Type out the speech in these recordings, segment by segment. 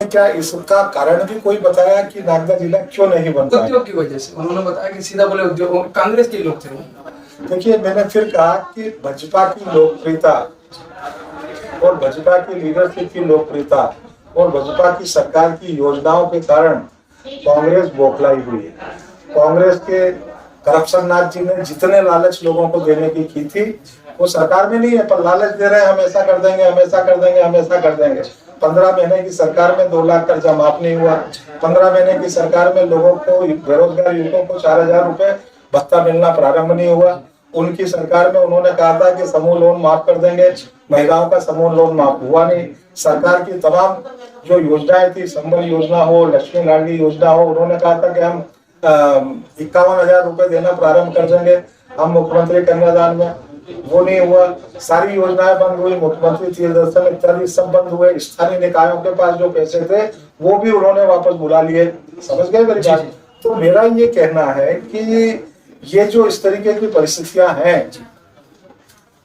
क्या इसका कारण भी कोई बताया कि नागदा जिला क्यों नहीं बन पाया? उद्योग की वजह से उन्होंने बताया कि सीधा बोले उद्योग कांग्रेस के लोग थे वो। देखिए, मैंने फिर कहा कि भाजपा की लोकप्रियता और भाजपा की लीडरशिप की लोकप्रियता और भाजपा की सरकार की योजनाओं के कारण कांग्रेस बौखलाई हुई है। कांग्रेस के करप्शन नाथ जी ने जितने लालच लोगों को देने की थी वो सरकार में नहीं है, पर लालच दे रहे हैं, हम ऐसा कर देंगे, हम ऐसा कर देंगे, हम ऐसा कर देंगे। 15 महीने की सरकार में 2 लाख कर्जा माफ नहीं हुआ। 15 महीने की सरकार में लोगों को, बेरोजगार युवकों को 4000 रुपए भत्ता मिलना प्रारंभ नहीं हुआ। उनकी सरकार में उन्होंने कहा था कि समूह लोन माफ कर देंगे, महिलाओं का समूह लोन माफ हुआ नहीं। सरकार की तमाम जो योजनाएं थी, संबल योजना हो, लक्ष्मी लाडली योजना हो, उन्होंने कहा था कि हम 51,000 रुपए देना प्रारंभ कर देंगे हम मुख्यमंत्री कन्यादान में, वो नहीं हुआ। सारी योजनाएं बंद हुई, मुख्यमंत्री तीर्थ दर्शन इत्यादि सब बंद हुए। स्थानीय निकायों के पास जो पैसे थे वो भी उन्होंने वापस बुला लिए। समझ गए मेरी बात? तो मेरा ये कहना है कि ये जो इस तरीके की परिस्थितियां हैं,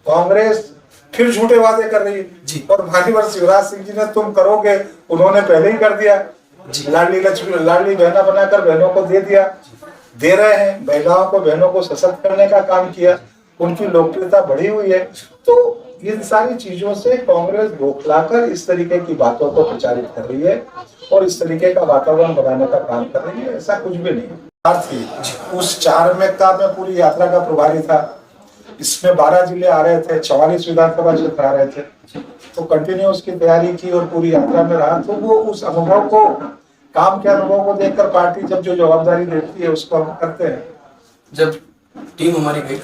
कांग्रेस फिर झूठे वादे कर रही है और माननीय शिवराज सिंह जी ने तुम करोगे, उन्होंने पहले ही कर दिया। लाडली बहना बनाकर बहनों को दे दिया, दे रहे हैं। महिलाओं को, बहनों को सशक्त करने का काम किया, उनकी लोकप्रियता बढ़ी हुई है। तो इन सारी चीजों से कांग्रेस बौखलाकर इस तरीके की बातों को प्रचारित कर रही है और इस तरीके का वातावरण बनाने का काम कर रही है। ऐसा कुछ भी नहीं थी। उस 4 में का मैं पूरी यात्रा का प्रभारी था। इसमें 12 जिले आ रहे थे, 44 विधानसभा क्षेत्र आ रहे थे, तो कंटिन्यू उसकी तैयारी की और पूरी यात्रा में रहा। तो वो उस अनुभव को, काम के अनुभव को देखकर पार्टी जब जो जवाबदारी देती है उसको हम करते हैं। जब टीम हमारी गई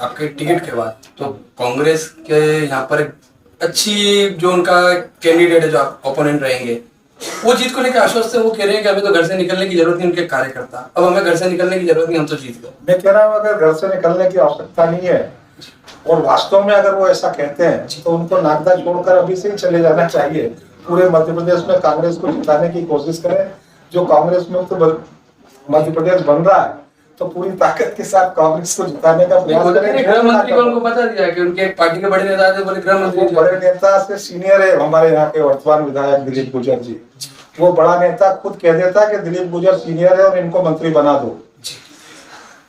आपके टिकट के बाद, तो कांग्रेस के यहाँ पर अच्छी जो उनका कैंडिडेट है, जो ओपोनेंट रहेंगे, वो जीत को लेकर आश्वस्त है। वो कह रहे हैं कि हमें तो घर से निकलने की जरूरत नहीं, उनके कार्यकर्ता, अब हमें घर से निकलने की जरूरत नहीं, हम तो जीत गए। मैं कह रहा हूँ अगर घर से निकलने की आवश्यकता नहीं है और वास्तव में अगर वो ऐसा कहते हैं तो उनको नागदा छोड़कर अभी से ही चले जाना चाहिए। पूरे मध्य प्रदेश में कांग्रेस को जिताने की कोशिश करें। जो कांग्रेस में तो मध्य प्रदेश बन रहा है, तो पूरी ताकत के साथ कांग्रेस को जिताने का प्रयास करें। गृह मंत्री को उनको बता दिया कि उनके पार्टी के बड़े नेता थे, बोले गृह मंत्री बड़े नेता से सीनियर है हमारे यहाँ के वर्तमान विधायक दिलीप गुर्जर जी। वो बड़ा नेता खुद कह देता कि दिलीप गुर्जर सीनियर है और इनको मंत्री बना दो।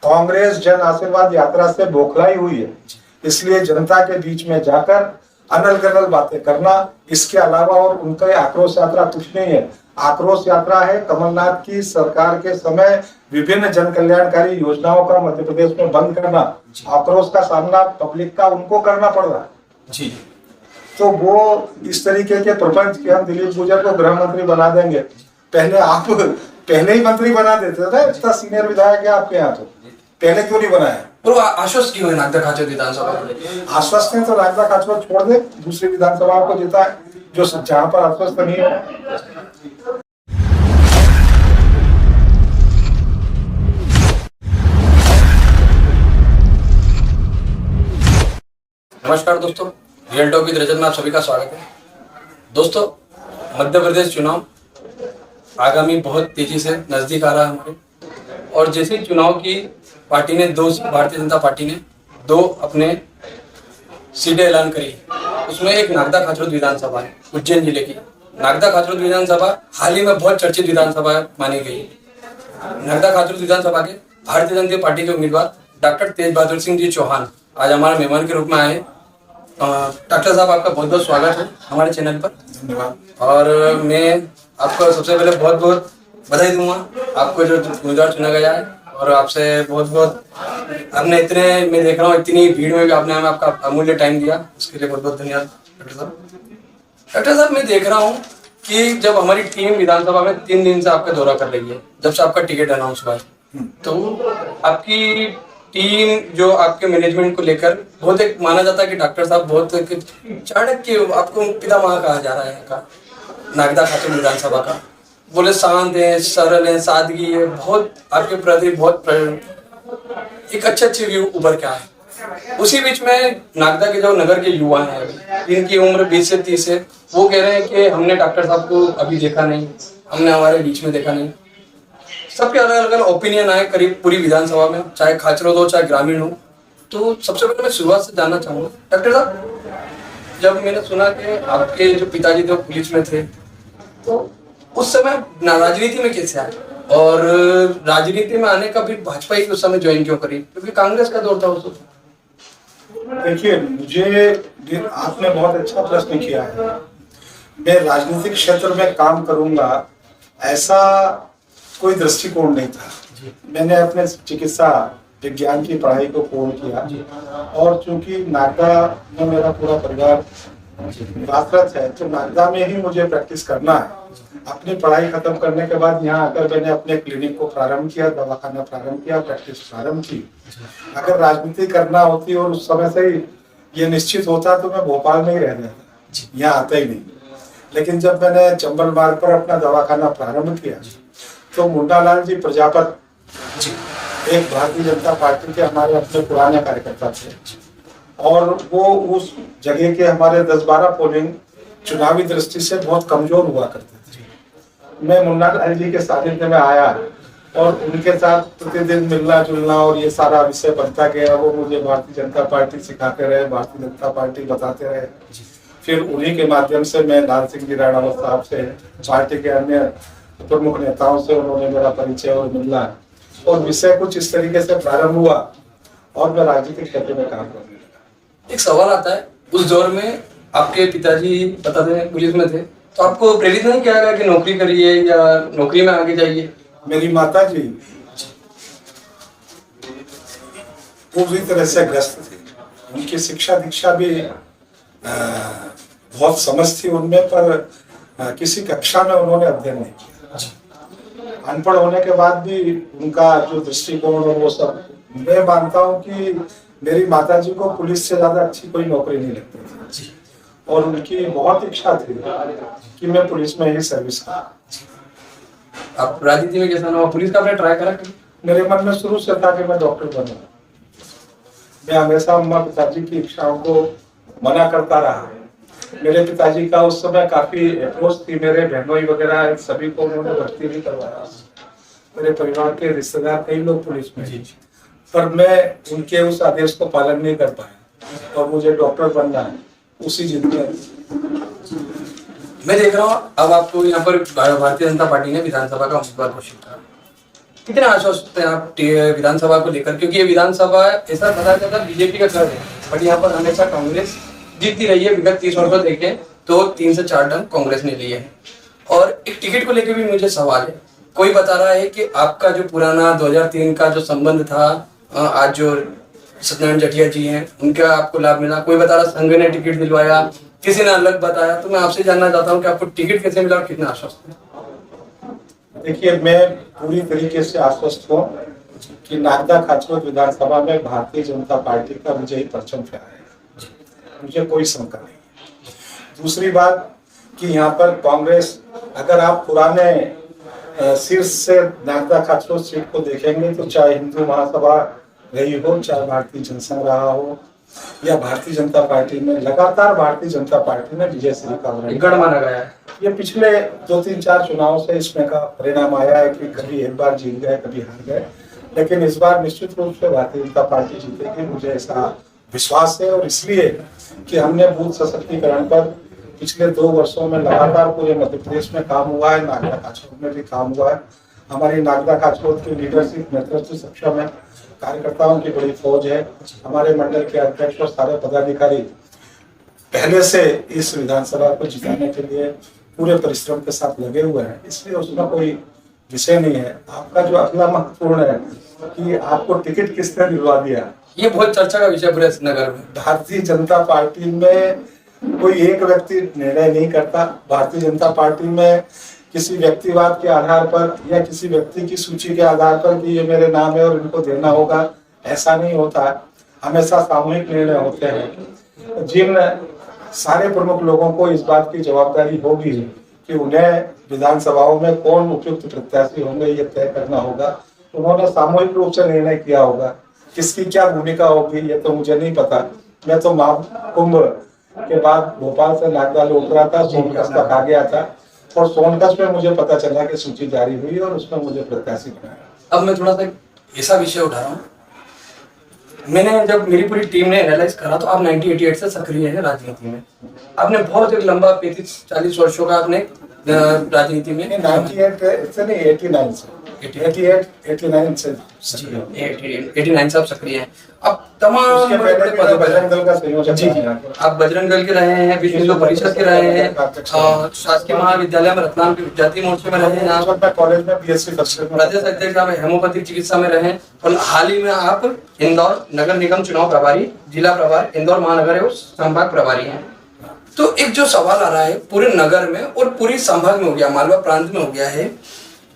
कांग्रेस जन आशीर्वाद यात्रा से बौखलाई हुई है, इसलिए जनता के बीच में जाकर अनल गनल बातें करना, इसके अलावा और उनका आक्रोश यात्रा कुछ नहीं है। आक्रोश यात्रा है कमलनाथ की सरकार के समय विभिन्न जन कल्याणकारी योजनाओं का मध्य प्रदेश में बंद करना। आक्रोश का सामना पब्लिक का उनको करना पड़ रहा है जी। तो वो इस तरीके के प्रपंच कि हम दिलीप गुर्जर को गृह मंत्री बना देंगे, पहले आप पहले ही मंत्री बना देते थे। इतना सीनियर विधायक है आपके यहाँ, तो पहले क्यों नहीं बनाया? और वो आश्वस्त क्यों है नागदा खाचर विधानसभा? आश्वस्त है तो नागदा खाचर छोड़ दे, दूसरी विधानसभाओं को जिता है जो जहाँ पर आश्वस्त नहीं है। नमस्कार दोस्तों, रियल टॉक विद रजत में आप सभी का स्वागत है। दोस्तों, मध्य प्रदेश चुनाव आगामी बहुत तेजी से नजदीक आ रहा है हमारे, और जैसे चुनाव की पार्टी ने भारतीय जनता पार्टी ने 2 अपने सीटें ऐलान करी, उसमें एक नागदा खाचरोद विधानसभा है उज्जैन जिले की। नागदा खाचरोद विधानसभा हाल ही में बहुत चर्चित विधानसभा मानी गई। नागदा खाचरोद विधानसभा के भारतीय जनता पार्टी के उम्मीदवार डॉक्टर तेज बहादुर सिंह जी चौहान आज हमारे मेहमान के रूप में आए। डॉक्टर साहब, आपका बहुत बहुत स्वागत है हमारे चैनल पर। धन्यवाद। और मैं आपको सबसे पहले बहुत बहुत बधाई दूंगा आपको जो उम्मीदवार चुना गया है, और आपसे बहुत बहुत आपने इतने, मैं देख रहा हूँ इतनी भीड़ में भी आपने हमें आपका अमूल्य टाइम दिया, उसके लिए बहुत बहुत धन्यवाद डॉक्टर साहब। डॉक्टर साहब, मैं देख रहा हूँ कि जब हमारी टीम विधानसभा में 3 दिन से आपका दौरा कर रही है, जब से आपका टिकट अनाउंस हुआ है, तो आपकी टीम जो आपके मैनेजमेंट को लेकर बहुत एक माना जाता है कि डॉक्टर साहब बहुत चाणक्य, आपको पितामह कहा जा रहा है का नागदा खाचर विधानसभा का। बोले शांत है, सरल है, सादगी है, बहुत आपके प्रति बहुत एक अच्छे व्यू उभर के आए। उसी बीच में नागदा के जो नगर के युवा हैं अभी, इनकी उम्र 20 से 30 है, वो कह रहे हैं कि हमने डॉक्टर साहब को अभी देखा नहीं, हमने हमारे बीच में देखा नहीं। सबके अलग अलग ओपिनियन आए करीब पूरी विधानसभा में, चाहे खाचरोद हो चाहे ग्रामीण हो। तो सबसे पहले मैं शुरुआत से जानना चाहूंगा डॉक्टर साहब, जब मैंने सुना कि आपके जो पिताजी थे पुलिस में थे, तो उस समय राजनीति में कैसे आए और राजनीति में आने का भी भाजपा ही उस समय ज्वाइन क्यों करी, क्योंकि कांग्रेस का दौर था उस वक्त। देखिए, मुझे आपने बहुत अच्छा प्रश्न किया है। मैं राजनीतिक क्षेत्र में काम करूंगा ऐसा कोई दृष्टिकोण नहीं था। मैंने अपने चिकित्सा विज्ञान की पढ़ाई को पूर्ण किया और चूंकि नागदा में मेरा पूरा परिवार वासरत है तो नागदा में ही मुझे प्रैक्टिस करना है। अपनी पढ़ाई खत्म करने के बाद यहाँ आकर मैंने अपने क्लिनिक को प्रारंभ किया, दवाखाना प्रारंभ किया, प्रैक्टिस प्रारंभ की। अगर राजनीति करना होती और उस समय से ही ये निश्चित होता तो मैं भोपाल में ही रह जाता, यहाँ आता ही नहीं। लेकिन जब मैंने चंबल मार्ग पर अपना दवाखाना प्रारंभ किया तो मुंडालाल जी प्रजापत एक भारतीय जनता पार्टी के हमारे अपने पुराने कार्यकर्ता थे और वो उस जगह के हमारे 10-12 पोलिंग चुनावी दृष्टि से बहुत कमजोर हुआ करते थे। मैं मुन्नालाल जी के सानिध्य में आया और उनके साथ प्रतिदिन मिलना जुलना और ये सारा विषय बनता गया। वो मुझे भारतीय जनता पार्टी सिखाते रहे, भारतीय जनता पार्टी बताते रहे। फिर उन्हीं के माध्यम से मैं लाल सिंह जी राणावत साहब से, पार्टी के अन्य प्रमुख नेताओं से उन्होंने मेरा परिचय और मिलना और विषय कुछ इस तरीके से प्रारंभ हुआ और मैं राजनीतिक क्षेत्र में काम करने लगा। एक सवाल आता है, उस दौर में आपके पिताजी बताते हैं पुलिस में थे, तो आपको प्रेरित नहीं किया गया कि नौकरी करिए या नौकरी में आगे जाइए? मेरी माता जी पूरी तरह से ग्रस्त थी। उनकी शिक्षा दीक्षा भी बहुत समझ थी उनमें, पर किसी कक्षा में उन्होंने अध्ययन नहीं किया। अनपढ़ होने के बाद भी उनका जो दृष्टिकोण और वो सब, मैं मानता हूँ कि मेरी माताजी को पुलिस से ज्यादा अच्छी कोई नौकरी नहीं लगती थी और उनकी बहुत इच्छा थी कि मैं पुलिस में ही सर्विस करूं। आप राजनीति में कैसा हुआ, पुलिस का आपने ट्राई करा? मेरे मन में शुरू से था कि मैं डॉक्टर बनूं। मैं हमेशा अम्मा पिताजी की इच्छाओं को मना करता रहा। मेरे पिताजी का उस समय काफी अप्रोच थी, मेरे बहनोई वगैरह सभी को उन्होंने भर्ती नहीं करवाया। मेरे परिवार के रिश्तेदार कई लोग पुलिस में, पर मैं उनके उस आदेश को पालन नहीं कर पाया और मुझे डॉक्टर बनना है, उसी जिद में। मैं देख रहा हूँ अब आपको यहाँ पर भारतीय जनता पार्टी ने विधानसभा का उम्मीदवार घोषित करा, कितने आश्वस्त हैं आप विधानसभा को लेकर? क्योंकि ये विधानसभा ऐसा पता चलता बीजेपी का घर है, बट यहाँ पर हमेशा कांग्रेस जीतती रही है। विगत 30 वर्षों देखें तो 3 से 4 टर्म कांग्रेस ने लिए हैं। और एक टिकट को लेकर भी मुझे सवाल है, कोई बता रहा है कि आपका जो पुराना 2003 का जो संबंध था, आज जो सत्यनारायण जटिया जी हैं उनका आपको लाभ मिला। कोई बता रहा संघ ने टिकट दिलवाया, किसी ने अलग बताया। तो मैं आपसे जानना चाहता हूँ कि आपको टिकट कैसे मिला और कितना आश्वस्त है? देखिए, मैं पूरी तरीके से आश्वस्त हूँ कि नागदा खाचरोद विधानसभा में भारतीय जनता पार्टी का विजयी परचम फहराएगा, मुझे कोई शंका नहीं। दूसरी बात कि यहाँ पर कांग्रेस, अगर आप पुराने शीर्ष से नागदा खाचरोद सीट को देखेंगे तो चाहे हिंदू महासभा रही हो, चाहे भारतीय जनसंघ रहा हो या भारतीय जनता पार्टी में, लगातार भारतीय जनता पार्टी ने विजय श्री का गढ़ माना गया है। ये पिछले 2-3-4 चुनाव से इसमें का परिणाम आया है कि कभी एक बार जीत गए, कभी हार गए, लेकिन इस बार निश्चित रूप से भारतीय जनता पार्टी जीतेगी, मुझे ऐसा विश्वास है। और इसलिए कि हमने बूथ सशक्तिकरण पर पिछले 2 वर्षों में लगातार पूरे मध्य प्रदेश में काम हुआ है, नागदा खाचरोद में भी काम हुआ है। हमारी नागदा खाचरोद की लीडरशिप नेतृत्व सक्षम है, कार्यकर्ताओं की बड़ी फौज है। हमारे मंडल के अध्यक्ष और सारे पदाधिकारी पहले से इस विधानसभा को जिताने के लिए पूरे परिश्रम के साथ लगे हुए हैं, इसलिए उसमें कोई विषय नहीं है। आपका जो अगला महत्वपूर्ण है कि आपको टिकट किसने दिलवा दिया, ये बहुत चर्चा का विषय पूरे नगर में। भारतीय जनता पार्टी में कोई एक व्यक्ति निर्णय नहीं करता। भारतीय जनता पार्टी में किसी व्यक्तिवाद के आधार पर या किसी व्यक्ति की सूची के आधार पर कि ये मेरे नाम है और इनको देना होगा, ऐसा नहीं होता। हमेशा सामूहिक निर्णय होते हैं। जिन सारे प्रमुख लोगों को इस बात की जवाबदारी होगी कि उन्हें विधानसभाओं में कौन उपयुक्त प्रत्याशी होंगे ये तय करना होगा, उन्होंने सामूहिक रूप से निर्णय किया होगा। किसकी क्या भूमिका होगी ये तो मुझे नहीं पता। मैं तो महाकुंभ के बाद भोपाल से नागदा लौट रहा था, सोनकस तक आ गया था और सोनकस में मुझे पता चला कि सूची जारी हुई और उसमें मुझे प्रत्याशी बनाया। अब मैं थोड़ा सा ऐसा विषय उठा रहा हूँ, मैंने जब मेरी पूरी टीम ने एनालाइज करा तो आप 1988 से सक्रिय हैं राजनीति में। आपने बहुत एक लंबा 35-40 वर्षों का आपने राजनीति में? 98 से नहीं, 89 से, 89 से सक्रिय हूं। 89 से आप सक्रिय हैं। अब तमाम उसके बड़े पहले बड़े भी पदों पर बजरंग दल का संयोजक जी रहा हूं। आप बजरंग दल के रहे हैं, विश्व हिंदू परिषद के रहे हैं, शासकीय महाविद्यालय में रतलाम के विद्यार्थी मोर्चे में रहे हैं आप, मैं कॉलेज में बीएससी फर्स्ट ईयर में प्रदेश अध्यक्ष आप हेमोपैथिक चिकित्सा में रहे हैं, और हाल ही में आप इंदौर नगर निगम चुनाव प्रभारी, जिला प्रभारी, इंदौर महानगर एवं संभाग प्रभारी हैं। तो एक जो सवाल आ रहा है पूरे नगर में और पूरी संभाग में हो गया, मालवा प्रांत में हो गया है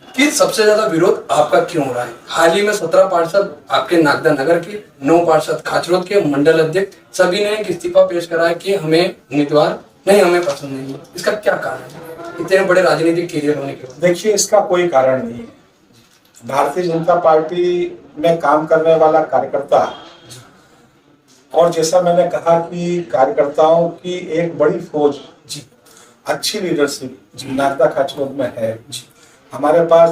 कि सबसे ज्यादा विरोध आपका क्यों हो रहा है? हाल ही में 17 पार्षद आपके नागदा नगर के, 9 पार्षद खाचरोद के, मंडल अध्यक्ष सभी ने एक इस्तीफा पेश करा है कि हमें उम्मीदवार नहीं, हमें पसंद नहीं है। इसका क्या कारण है इतने बड़े राजनीतिक कैरियर होने के बाद? देखिए, इसका कोई कारण नहीं है। भारतीय जनता पार्टी में काम करने वाला कार्यकर्ता, और जैसा मैंने कहा कि कार्यकर्ताओं की एक बड़ी फौज, अच्छी लीडरशिप नागदा खाचरोद में है। हमारे पास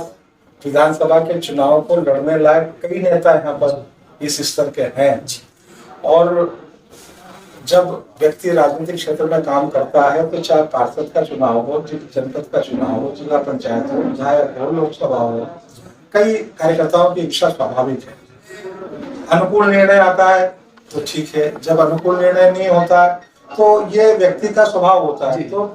विधानसभा के चुनाव को लड़ने लायक कई नेता यहाँ पर इस स्तर के हैं। और जब व्यक्ति राजनीतिक क्षेत्र में काम करता है तो चाहे पार्षद का चुनाव हो, जनपद का चुनाव हो, जिला पंचायत हो, विधायक हो, लोकसभा हो, कई कार्यकर्ताओं की इच्छा स्वाभाविक है। अनुकूल निर्णय आता है तो ठीक है, जब अनुकूल निर्णय नहीं होता तो ये व्यक्ति का स्वभाव होता है, तो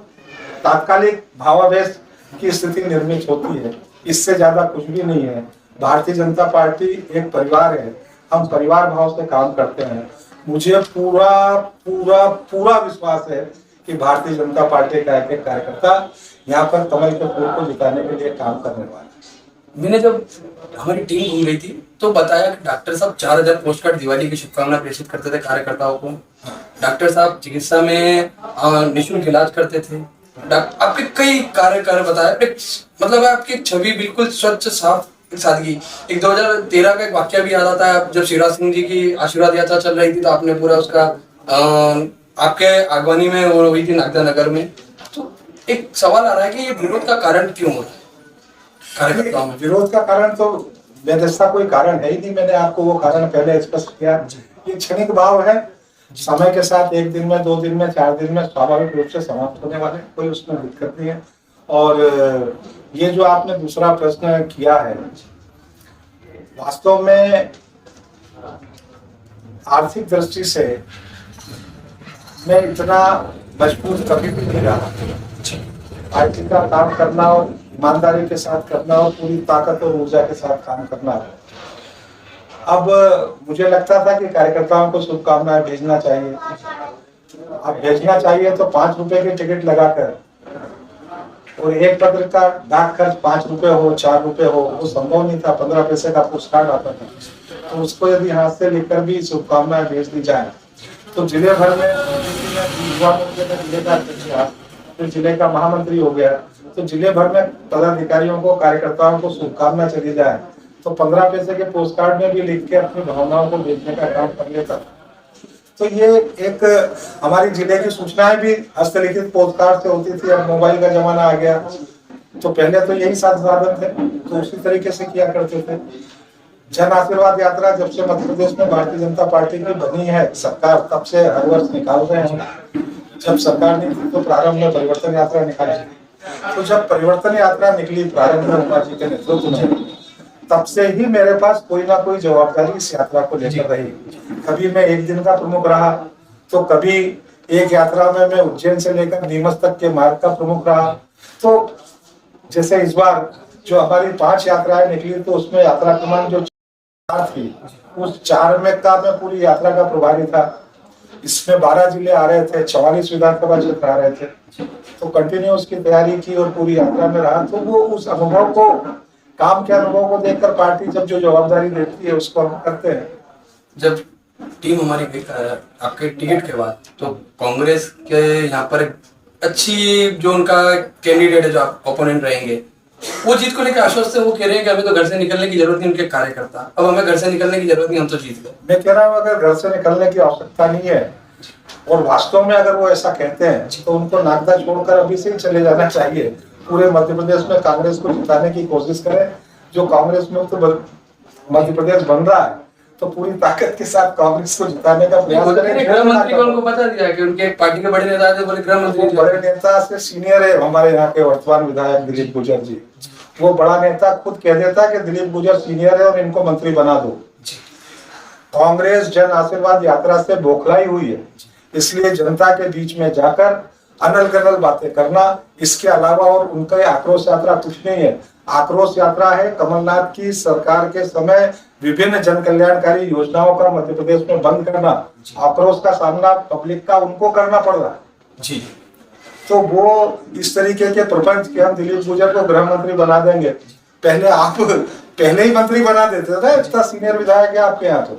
तात्कालिक भावावेश की स्थिति निर्मित होती है। इससे ज्यादा कुछ भी नहीं है। भारतीय जनता पार्टी एक परिवार है, हम परिवार भाव से काम करते हैं। मुझे पूरा पूरा पूरा विश्वास है कि भारतीय जनता पार्टी का एक कार्यकर्ता यहाँ पर कमल के फूल को जिताने के लिए काम करने वाला है। मैंने जब हमारी टीम घूम रही थी तो बताया कि डॉक्टर साहब 4000 पोस्ट कार्ड दिवाली की शुभकामना प्रेषित करते थे कार्यकर्ताओं को। डॉक्टर साहब चिकित्सा में निःशुल्क इलाज करते थे। आपके कई कार्य बताया, मतलब आपकी छवि बिल्कुल स्वच्छ, साफ, सादगी। एक 2013 का एक वाक्य भी याद आता है, जब शिवराज सिंह जी की आशीर्वाद यात्रा चल रही थी तो आपने पूरा उसका आपके अगवानी में वो हुई थी नागदा नगर में। तो एक सवाल आ रहा है कि ये विरोध का कारण क्यों हो रहा है कार्यकर्ताओं में? विरोध का कारण तो वैसा कोई कारण है ही नहीं। मैंने आपको वो कारण पहले स्पष्ट किया। ये क्षणिक भाव है, समय के साथ 1 दिन में, 2 दिन में, 4 दिन में स्वाभाविक रूप से समाप्त होने वाले, कोई उसमें दिक्कत नहीं है। और ये जो आपने दूसरा प्रश्न किया है, वास्तव में आर्थिक दृष्टि से मैं इतना मजबूत कभी भी नहीं रहा। पार्टी का काम करना और ईमानदारी के साथ करना और पूरी ताकत और ऊर्जा के साथ काम करना। अब मुझे लगता था कि कार्यकर्ताओं को शुभकामनाएं भेजना चाहिए। अब भेजना चाहिए तो 5 रुपए की टिकट लगाकर, और एक पत्र का डाक खर्च 5 रुपए हो, 4 रुपए हो, वो संभव नहीं था। 15 पैसे का पोस्ट कार्ड आता था, तो उसको यदि हाथ से लिखकर भी शुभकामनाएं भेज दी जाए तो जिले भर में जिले का अध्यक्ष, फिर जिले का महामंत्री हो गया, तो जिले भर में पदाधिकारियों को, कार्यकर्ताओं को शुभकामना चली जाए तो 15 पैसे के पोस्ट कार्ड में भी लिख के अपनी भावनाओं को भेजने का काम कर लेता। तो ये एक हमारी जिले की सूचनाएं भी हस्तलिखित पोस्ट कार्ड से होती थी। अब मोबाइल का जमाना आ गया, तो पहले तो यही साधन थे, तो उसी तरीके से किया करते थे। जन आशीर्वाद यात्रा जब से मध्य प्रदेश में भारतीय जनता पार्टी की बनी है सरकार, तब से हर वर्ष निकाल रहे हैं। जब सरकार नहीं थी तो प्रारंभ में परिवर्तन यात्रा निकाली, तो जब परिवर्तन यात्रा निकली प्रारंभ में उमा जी के नेतृत्व में, तब से ही मेरे पास कोई ना कोई जवाबदारी इस यात्रा को लेकर रही। कभी मैं 1 दिन का प्रमुख रहा, तो कभी एक यात्रा में मैं उज्जैन से लेकर नीमच तक के मार्ग का प्रमुख रहा। तो जैसे इस बार जो हमारी 5 यात्राएं निकली, तो उसमें यात्रा क्रमांक जो 4 थी, उस 4 में का मैं पूरी यात्रा का प्रभारी था। इसमें 12 जिले आ रहे थे, 44 विधानसभा क्षेत्र आ रहे थे, तो कंटिन्यू उसकी तैयारी की और पूरी यात्रा में रहा। तो वो उस अनुभव को, काम के अनुभव को देखकर पार्टी जब जो जवाबदारी देती है उसको हम करते हैं। जब टीम हमारी आपके टिकट के बाद, तो कांग्रेस के यहाँ पर अच्छी जो उनका कैंडिडेट है, जो आप ओपोनेंट रहेंगे, वो जीत को लेकर आश्वस्त है। वो कह रहे हैं कि हमें तो घर से निकलने की जरूरत नहीं, उनके कार्यकर्ता, अब हमें घर से निकलने की जरूरत नहीं, हम तो जीत गए। मैं कह रहा हूँ अगर घर से निकलने की आवश्यकता नहीं है, और वास्तव में अगर वो ऐसा कहते हैं, तो उनको नागदा छोड़कर अभी से ही चले जाना चाहिए। पूरे मध्य प्रदेश में कांग्रेस को जिताने की कोशिश करें। जो कांग्रेस मुक्त मध्य प्रदेश बन रहा है, तो पूरी ताकत के साथ कांग्रेस को जिताने का प्रयास करेंगे। गृह मंत्री को उनको बता दिया कि उनके पार्टी के बड़े नेता थे, बोले गृह मंत्री बड़े नेता से सीनियर है हमारे यहाँ के वर्तमान विधायक दिलीप गुजर जी। वो बड़ा नेता खुद कह देता कि दिलीप गुजर सीनियर है और इनको मंत्री बना दो। कांग्रेस जन आशीर्वाद यात्रा से बौखलाई हुई है, इसलिए जनता के बीच में जाकर अनल गनल बातें करना, इसके अलावा और उनका आक्रोश यात्रा कुछ नहीं है। आक्रोश यात्रा है कमलनाथ की सरकार के समय विभिन्न जन कल्याणकारी योजनाओं का मध्य प्रदेश में बंद करना। आक्रोश का सामना पब्लिक का उनको करना पड़ रहा जी। तो वो इस तरीके के प्रपंच कि हम दिलीप गुजर को गृह मंत्री बना देंगे, पहले आप पहले ही मंत्री बना देते थे। इतना सीनियर विधायक है आपके यहाँ, तो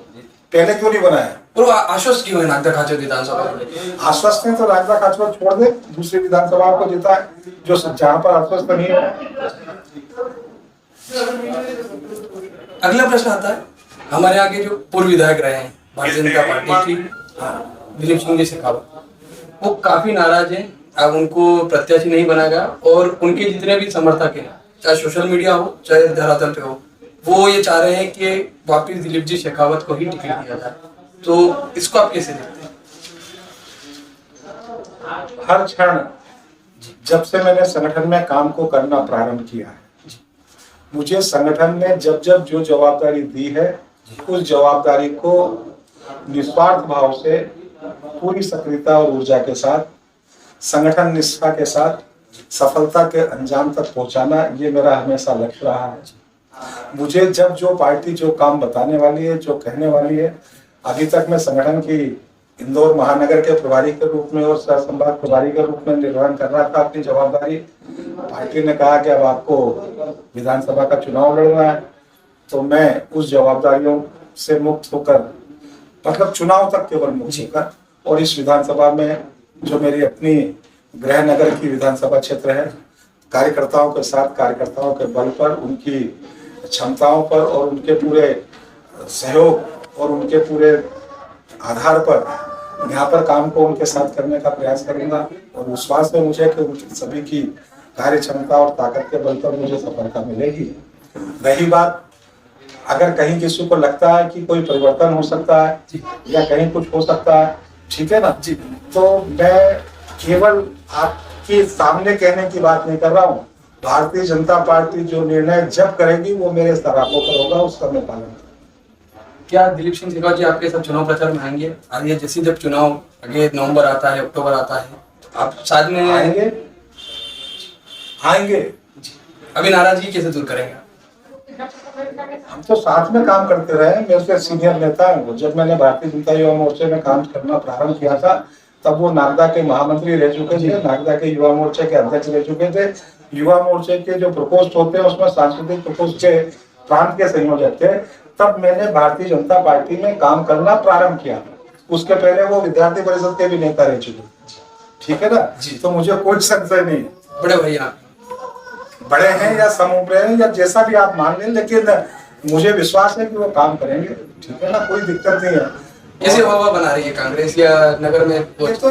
पहले क्यों नहीं बनाया? और आश्वस्त क्यों है नागदा खाचर विधानसभा में? आश्वस्त है तो नागदा खाचर छोड़ दे, दूसरी विधानसभाओं को जिता है जो जहाँ पर आश्वस्त नहीं है। अगला प्रश्न आता है, हमारे यहाँ के जो पूर्व विधायक रहे हैं भारतीय जनता पार्टी की, दिलीप सिंह जी शेखावत, वो काफी नाराज हैं। अब उनको प्रत्याशी नहीं बनाएगा और उनके जितने भी समर्थक हैं, चाहे सोशल मीडिया हो चाहे धरातल पे हो, वो ये चाह रहे हैं कि वापिस दिलीप जी शेखावत को ही टिकट दिया जाए। तो इसको आप कैसे देखते हैं? हर क्षण जब से मैंने संगठन में काम को करना प्रारंभ किया है, मुझे संगठन ने जब जब जो जवाबदारी दी है उस जवाबदारी को निस्वार्थ भाव से पूरी सक्रियता और ऊर्जा के साथ संगठन निष्ठा के साथ सफलता के अंजाम तक पहुंचाना, ये मेरा हमेशा लक्ष्य रहा है। मुझे जब जो पार्टी जो काम बताने वाली है, जो कहने वाली है, अभी तक मैं संगठन की इंदौर महानगर के प्रभारी के रूप में और सह संभाग प्रभारी के रूप में निर्वहन कर रहा था अपनी जवाबदारी। पार्टी ने कहा कि अब आपको विधानसभा का चुनाव लड़ना है, तो मैं उस जवाबदारियों से मुक्त होकर, मतलब चुनाव तक केवल मुक्त होकर, और इस विधानसभा में जो मेरी अपनी गृह नगर की विधानसभा क्षेत्र है, कार्यकर्ताओं के साथ, कार्यकर्ताओं के बल पर, उनकी क्षमताओं पर और उनके पूरे सहयोग और उनके पूरे आधार पर यहाँ पर काम को उनके साथ करने का प्रयास करूंगा। और विश्वास है मुझे कि उनकी सभी की कार्य क्षमता और ताकत के बल पर मुझे सफलता मिलेगी। रही बात, अगर कहीं किसी को लगता है कि कोई परिवर्तन हो सकता है या कहीं कुछ हो सकता है, ठीक है ना जी, तो मैं केवल आपके सामने कहने की बात नहीं कर रहा हूँ। भारतीय जनता पार्टी जो निर्णय जब करेगी वो मेरे सरापों पर होगा, उसका मैं पालन करूंगा। क्या दिलीप सिंह शेखावत जी आपके साथ चुनाव प्रचार में आएंगे? आगे जैसे जब चुनाव आगे नवंबर आता है, अक्टूबर आता है, आप साथ में आएंगे? अभी नाराजगी कैसे दूर करेंगे? हम तो साथ में काम करते रहे, मेरे से सीनियर नेता हैं। जब मैंने भारतीय जनता युवा मोर्चे में काम करना प्रारंभ किया था तब वो नागदा के महामंत्री रह चुके थे, नागदा के युवा मोर्चे के अध्यक्ष रह चुके थे। युवा मोर्चे के जो प्रकोष्ठ होते हैं उसमें सांस्कृतिक प्रकोष्ठ के प्रांत के संयोजक थे। तब मैंने भारतीय जनता पार्टी में काम करना प्रारंभ किया। उसके पहले वो विद्यार्थी परिषद के भी नेता रह चुके, ठीक है ना जी। तो मुझे कोई संशय नहीं है, बड़े भैया बड़े हैं या समूह हैं या जैसा भी आप मान लें, लेकिन मुझे विश्वास है कि वो काम करेंगे, ठीक है ना, कोई दिक्कत नहीं है। कैसे हवा बना रही है कांग्रेस या नगर में? तो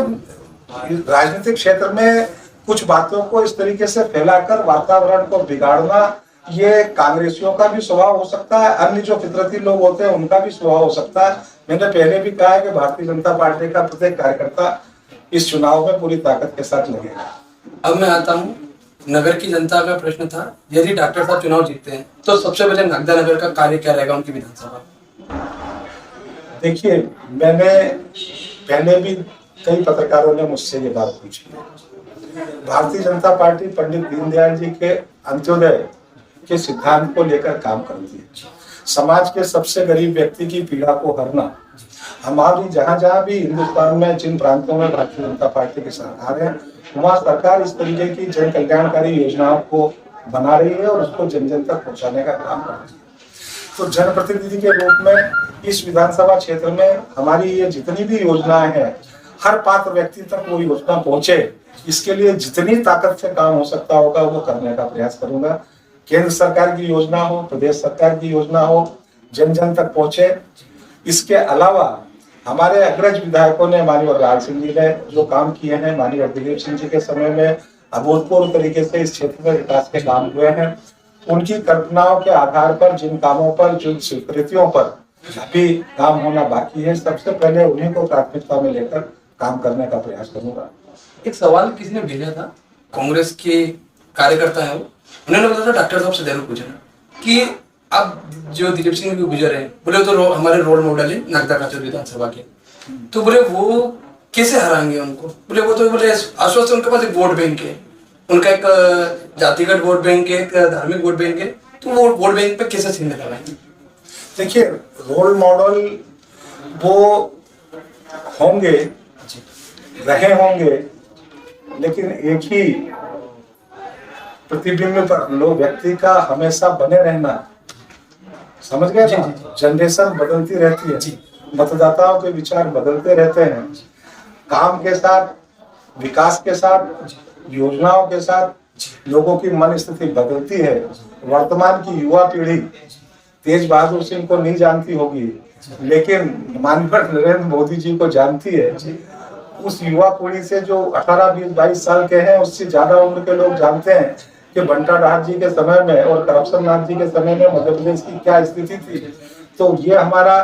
राजनीतिक क्षेत्र में कुछ बातों को इस तरीके से फैलाकर वातावरण को बिगाड़ना, ये कांग्रेसियों का भी स्वभाव हो सकता है, अन्य जो फितरती लोग होते हैं उनका भी स्वभाव हो सकता है। मैंने पहले भी कहा है कि भारतीय जनता पार्टी का प्रत्येक कार्यकर्ता इस चुनाव में पूरी ताकत के साथ लगेगा। अब मैं आता हूँ, नगर की जनता का प्रश्न था, यदि डॉक्टर साहब चुनाव जीतते हैं तो सबसे पहले नागदा नगर का कार्य क्या रहेगा उनकी विधानसभा? देखिए, मैंने पहले भी कई पत्रकारों ने मुझसे ये बात पूछी है। भारतीय जनता पार्टी पंडित दीनदयाल जी के अंत्योदय के सिद्धांत को लेकर काम करती है। समाज के सबसे गरीब व्यक्ति की पीड़ा को हरना। हमारी जहां भी हिंदुस्तान में जिन प्रांतों में भारतीय जनता पार्टी की सरकार है, वहाँ सरकार इस तरीके की जन कल्याणकारी योजनाओं को बना रही है और उसको जन जन तक पहुंचाने का काम कर रही है। तो जनप्रतिनिधि के रूप में इस विधानसभा क्षेत्र में हमारी ये जितनी भी योजनाएं हैं, हर पात्र व्यक्ति तक वो योजना पहुंचे, इसके लिए जितनी ताकत से काम हो सकता होगा वो करने का प्रयास करूंगा। केंद्र सरकार की योजना हो, प्रदेश सरकार की योजना हो, जन जन तक पहुंचे। इसके अलावा हमारे अग्रज विधायकों ने, माननीय वरलाल सिंह जी ने जो काम किए हैं, माननीय दिलीप सिंह जी के समय में अभूतपूर्व तरीके से इस क्षेत्र में विकास के काम हुए हैं। उनकी कल्पनाओं के आधार पर, जिन कामों पर, जिन स्वीकृतियों पर अभी काम होना बाकी है। सबसे पहले उन्हीं को प्राथमिकता में लेकर काम करने का प्रयास करूंगा। एक सवाल किसी ने भेजा था, कांग्रेस के कार्यकर्ता है वो, उन्होंने बोला था डॉक्टर साहब से जरूर पूछना कि अब जो दिलीप सिंह भी गुजर है, बोले तो हमारे रोल मॉडल है नागदा काचर विधानसभा के, तो बोले वो कैसे हराएंगे उनको? बोले वो तो बोले आश्वस्त, उनके पास एक वोट बैंक है, उनका एक जातिगत वोट बैंक है, एक धार्मिक वोट बैंक है, तो वो वोट बैंक पे कैसे छीनने लगाएंगे? देखिए, रोल मॉडल वो होंगे, रहे होंगे, लेकिन एक ही प्रतिबिंब पर लोग व्यक्ति का हमेशा बने रहना, समझ गए ना? जनरेशन बदलती रहती है, मतदाताओं के विचार बदलते रहते हैं। काम के साथ, विकास के साथ, योजनाओं के साथ लोगों की मन स्थिति बदलती है। वर्तमान की युवा पीढ़ी तेज बहादुर सिंह को नहीं जानती होगी, लेकिन माननीय नरेंद्र मोदी जी को जानती है। उस युवा पीढ़ी से जो 18, 20, 22 साल के हैं, उससे ज्यादा उम्र के लोग जानते हैं कि बंटा राज जी के समय में और करप्शन नाथ जी के समय में मध्य प्रदेश की क्या स्थिति थी। तो ये हमारा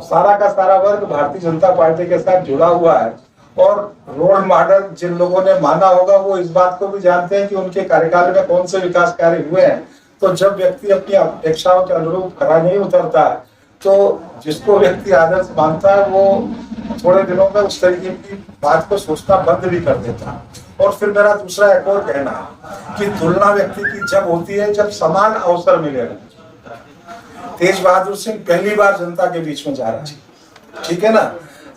सारा का सारा वर्ग भारतीय जनता पार्टी के साथ जुड़ा हुआ है, और रोल मॉडल जिन लोगों ने माना होगा वो इस बात को भी जानते हैं कि उनके कार्यकाल में कौन से विकास कार्य हुए हैं। तो जब व्यक्ति अपनी अपेक्षाओं के अनुरूप खरा नहीं उतरता है, तो जिसको व्यक्ति आदर्श मानता है वो थोड़े दिनों में उस तरीके की बात को सोचना बंद भी कर देता है। और फिर मेरा दूसरा एक और कहना है कि तुलना व्यक्ति की जब होती है जब समान अवसर मिलेगा। तेज बहादुर सिंह पहली बार जनता के बीच में जा रहा है, ठीक है ना?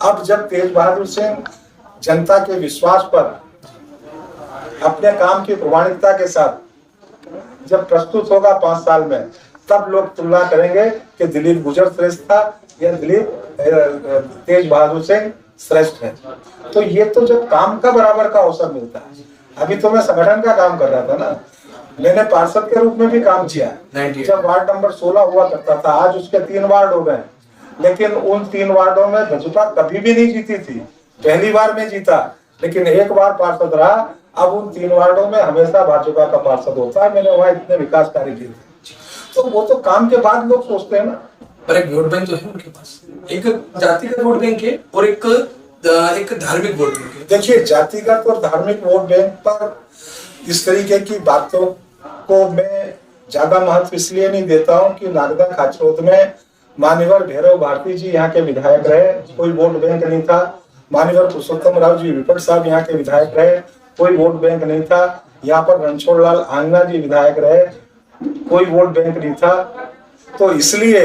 अब जब तेज बहादुर सिंह जनता के विश्वास पर अपने काम की प्रामाणिकता के साथ जब प्रस्तुत होगा 5 साल में, तब लोग तुलना करेंगे कि दिलीप गुजर श्रेष्ठ था या तेज बहादुर सिंह श्रेष्ठ है। तो ये तो जब काम का बराबर का अवसर मिलता है। अभी तो मैं संगठन का काम कर रहा था ना, मैंने पार्षद के रूप में भी काम किया। जब वार्ड नंबर 16 हुआ करता था, आज उसके 3 वार्ड हो गए, लेकिन उन 3 वार्डों में भाजपा कभी भी नहीं जीती थी। पहली बार में जीता, लेकिन एक बार पार्षद रहा। अब उन 3 वार्डों में हमेशा भाजपा का पार्षद होता है। मैंने वहाँ इतने विकास कार्य किए थे। तो वो तो काम के बाद लोग सोचते हैं ना। पर एक वोट बैंक तो है उनके पास, एक जातिगत वोट बैंक है और एक धार्मिक वोट बैंक है। देखिए, जातिगत और धार्मिक वोट बैंक पर इस तरीके की बातों को मैं ज्यादा महत्व इसलिए नहीं देता हूँ कि नागदा खाचरोद में मान्यवर भैरव भारती जी यहाँ के विधायक रहे, कोई वोट बैंक नहीं था। मान्यवर पुरुषोत्तम राव जी विपक्ष साहब यहाँ के विधायक रहे, कोई वोट बैंक नहीं था। यहाँ पर रणछोड़ लाल आंगना जी विधायक रहे, कोई वोट बैंक नहीं था। तो इसलिए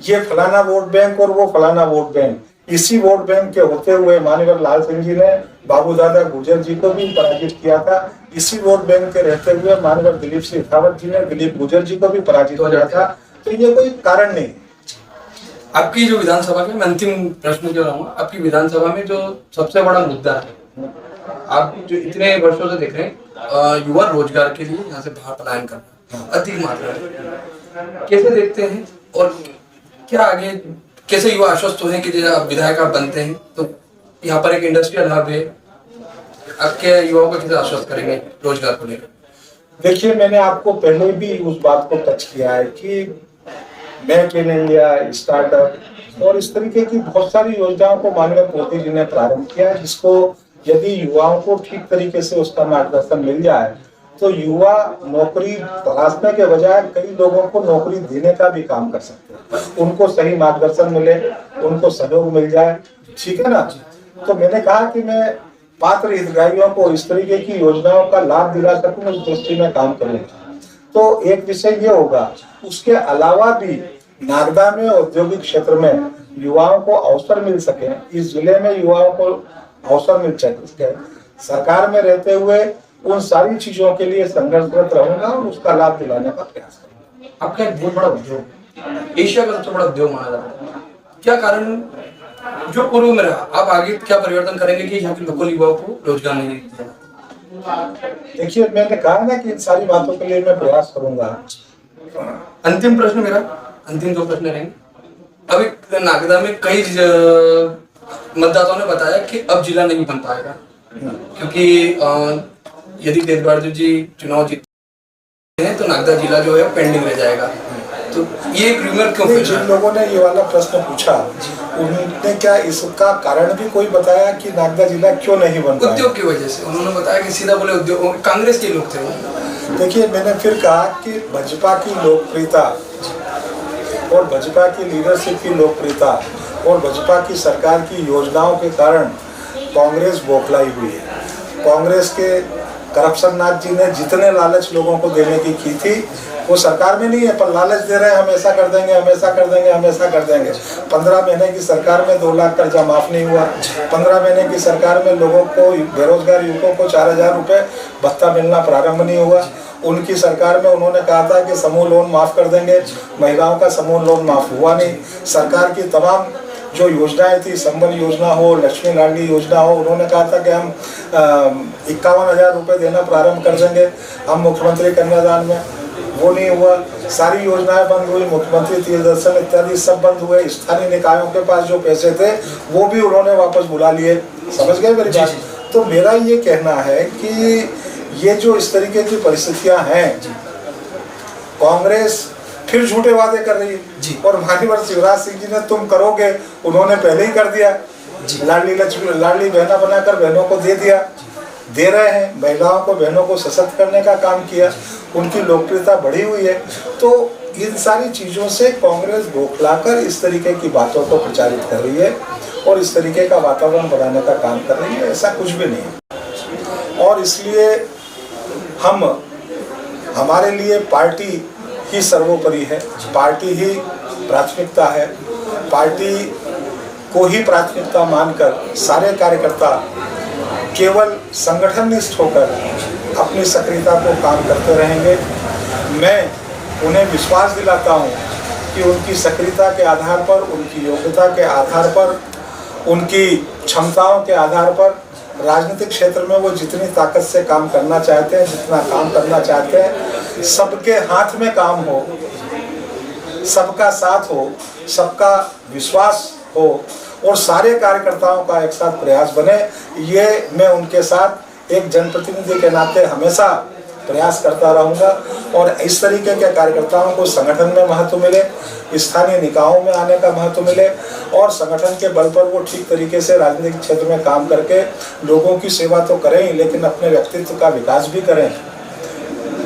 ये फलाना वोट बैंक और वो फलाना वोट बैंक, इसी वोट बैंक के होते हुए मान्यवर लाल सिंह जी ने बाबू दादा गुर्जर जी को भी पराजित किया था। इसी वोट बैंक के रहते हुए मान्यवर दिलीप सिंह रावत जी ने दिलीप गुर्जर जी को भी पराजित किया था। तो ये कोई कारण नहीं। आपकी जो विधानसभा के, मैं अंतिम प्रश्न जो रहूंगा, आपकी विधानसभा में जो सबसे बड़ा मुद्दा है, आप जो इतने वर्षों से देख रहे हैं, युवा रोजगार के लिए यहाँ से बाहर पलायन करना अधिक मात्रा में, कैसे देखते हैं? और क्या आगे कैसे युवा आश्वस्त हो कि जब विधायक आप बनते हैं तो यहाँ पर एक इंडस्ट्रियल हब है, आपके युवाओं को कैसे आश्वस्त करेंगे रोजगार को लेकर? देखिए, मैंने आपको पहले भी उस बात को टच किया है कि मेक इन इंडिया, स्टार्टअप और इस तरीके की बहुत सारी योजनाओं को माननीय मोदी जी ने प्रारंभ किया है, जिसको यदि युवाओं को ठीक तरीके से उसका मार्गदर्शन मिल जाए तो युवा नौकरी तलाशने के बजाय कई लोगों को नौकरी देने का भी काम कर सकते हैं। उनको सही मार्गदर्शन मिले, उनको सहयोग मिल जाए, ठीक है ना? तो मैंने कहा कि मैं पात्र हितग्राहियों को इस तरीके की योजनाओं का लाभ दिला सकूं, उस दृष्टि में काम करूंगा। तो एक विषय ये होगा। उसके अलावा भी नागदा में औद्योगिक क्षेत्र में युवाओं को अवसर मिल सके, इस जिले में युवाओं को अवसर मिल सके, सरकार में रहते हुए उन सारी चीजों के लिए संघर्षरत रहूंगा और उसका लाभ दिलाने का प्रयास करूंगा। आपका एक बहुत बड़ा उद्योग, एशिया का सबसे बड़ा उद्योग माना जाता है, क्या कारण जो पूर्व में रहा, आप आगे क्या परिवर्तन करेंगे कि यहाँ के लोकल युवाओं को रोजगार नहीं मिलेगा? देखिए, मैंने कहा ना कि इन सारी बातों के लिए मैं प्रयास करूंगा। अंतिम प्रश्न मेरा, अंतिम 2 प्रश्न रहेंगे। अभी नागदा में कई मतदाताओं ने बताया कि अब जिला नहीं बन पाएगा, क्योंकि यदि तेज बहादुर जी चुनाव जीतते हैं तो नागदा जिला जो है पेंडिंग रह जाएगा। तो ये रूमर क्यों नहीं, फैल रहा जिन है? लोगों ने ये वाला प्रश्न पूछा उन्होंने क्या इसका कारण भी कोई बताया कि नागदा जिला क्यों नहीं बन पाया? उद्योग की वजह से उन्होंने बताया कि सीधा बोले उद्योग, कांग्रेस के लोग थे वो। देखिए, मैंने फिर कहा कि भाजपा की लोकप्रियता और भाजपा की लीडरशिप की लोकप्रियता और भाजपा की सरकार की योजनाओं के कारण कांग्रेस बौखलाई हुई है। कांग्रेस के करप्शन नाथ जी ने जितने लालच लोगों को देने की थी वो सरकार में नहीं है, पर लालच दे रहे हैं, हम ऐसा कर देंगे, हम ऐसा कर देंगे, हम ऐसा कर देंगे। 15 महीने की सरकार में 2 लाख कर्जा माफ नहीं हुआ। 15 महीने की सरकार में लोगों को, बेरोजगार युवकों को 4000 रुपये भत्ता मिलना प्रारंभ नहीं हुआ। उनकी सरकार में उन्होंने कहा था कि समूह लोन माफ कर देंगे, महिलाओं का समूह लोन माफ हुआ नहीं। सरकार की तमाम जो योजनाएं थी, संबल योजना हो, लक्ष्मी लाडली योजना हो, उन्होंने कहा था कि हम 51,000 रुपये देना प्रारंभ कर देंगे हम मुख्यमंत्री कन्यादान में, वो नहीं हुआ। सारी योजनाएं बंद हुई, मुख्यमंत्री तीर्थ दर्शन इत्यादि सब बंद हुए। स्थानीय निकायों के पास जो पैसे थे वो भी उन्होंने वापस बुला लिए। समझ गए मेरी बात? तो मेरा ये कहना है कि ये जो इस तरीके की परिस्थितियां हैं, कांग्रेस फिर झूठे वादे कर रही है और माननीय शिवराज सिंह जी ने तुम करोगे, उन्होंने पहले ही कर दिया। लाडली बहना बनाकर बहनों को दे दिया, दे रहे हैं। महिलाओं को, बहनों को सशक्त करने का काम किया, उनकी लोकप्रियता बढ़ी हुई है। तो इन सारी चीज़ों से कांग्रेस बौखलाकर इस तरीके की बातों को प्रचारित कर रही है और इस तरीके का वातावरण बनाने का काम कर रही है। ऐसा कुछ भी नहीं है। और इसलिए हमारे लिए पार्टी ही सर्वोपरि है, पार्टी ही प्राथमिकता है। पार्टी को ही प्राथमिकता मानकर सारे कार्यकर्ता केवल संगठननिष्ठ होकर अपनी सक्रियता को काम करते रहेंगे। मैं उन्हें विश्वास दिलाता हूं कि उनकी सक्रियता के आधार पर, उनकी योग्यता के आधार पर, उनकी क्षमताओं के आधार पर राजनीतिक क्षेत्र में वो जितनी ताकत से काम करना चाहते हैं, जितना काम करना चाहते हैं, सबके हाथ में काम हो, सबका साथ हो, सबका विश्वास हो और सारे कार्यकर्ताओं का एक साथ प्रयास बने, ये मैं उनके साथ एक जनप्रतिनिधि के नाते हमेशा प्रयास करता रहूँगा। और इस तरीके के कार्यकर्ताओं को संगठन में महत्व मिले, स्थानीय निकायों में आने का महत्व मिले और संगठन के बल पर वो ठीक तरीके से राजनीतिक क्षेत्र में काम करके लोगों की सेवा तो करें, लेकिन अपने व्यक्तित्व का विकास भी करें।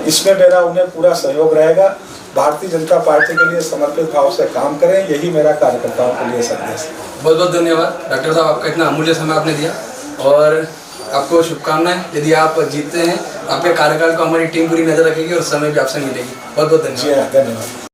इसमें मेरा उन्हें पूरा सहयोग रहेगा। भारतीय जनता पार्टी के लिए समर्पित भाव से काम करें, यही मेरा कार्यकर्ताओं के लिए संदेश है। बहुत बहुत धन्यवाद डॉक्टर साहब, आपका इतना अमूल्य समय आपने दिया और आपको शुभकामनाएं। यदि आप जीतते हैं, आपके कार्यकाल को हमारी टीम पूरी नजर रखेगी और समय भी आपसे मिलेगी। बहुत बहुत धन्यवाद। धन्यवाद।